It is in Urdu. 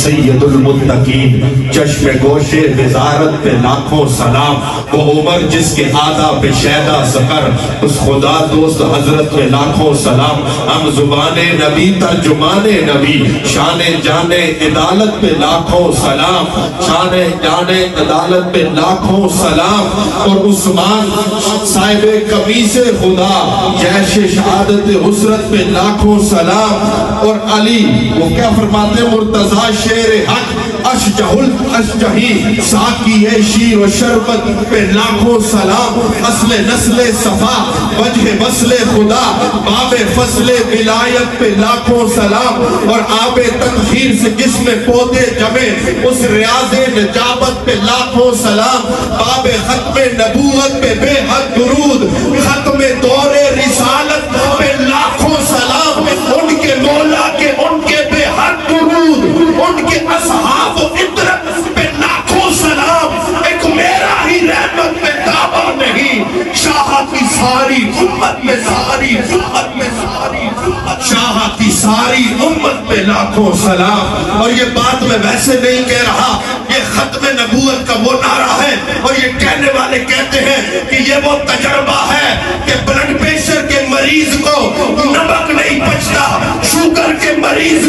سید المتقین، چشم گوش وزارت پہ لاکھوں سلام، وہ عمر جس کے آدھا پہ شیدہ سکر، اس خدا دوست حضرت پہ لاکھوں سلام، ہم زبان نبی ترجمان نبی، شان جان عدالت پہ لاکھوں سلام، شان جان عدالت پہ لاکھوں سلام، اور عثمان صاحب قمیص خدا جیش شہادت حسرت پہ لاکھوں سلام، اور علی وہ کیا فرماتے ہیں، مرتضی شیر حق اشجہی ساکی شیر و شربت پہ لاکھوں سلام، اصل نسل صفا وجہ وصل خدا باب فصل ولایت پہ لاکھوں سلام، اور آب تطہیر سے جس میں پودے جمے اس ریاض نجابت پہ لاکھوں سلام، باب ختم نبوت پہ بے حد درود، ختم دور رسالت پہ لاکھوں سلام، ان کے مولا کے ان کے بے حد درود، ان کے اصحاب و عطرت پہ لاکھوں سلام، ایک میرا ہی رحمت پہ دعویٰ نہیں، شاہ کی ساری امت میں ساری امت میں ساری شاہ کی ساری امت پہ لاکھوں سلام۔ اور یہ بات میں ویسے نہیں کہہ رہا، یہ ختم نبوت کا وہ نعرہ ہے، اور یہ کہنے والے کہتے ہیں کہ یہ وہ تجربہ ہے کہ بلڈ پریشر کے مریض کو نمک نہیں پچتا، شوگر کے مریض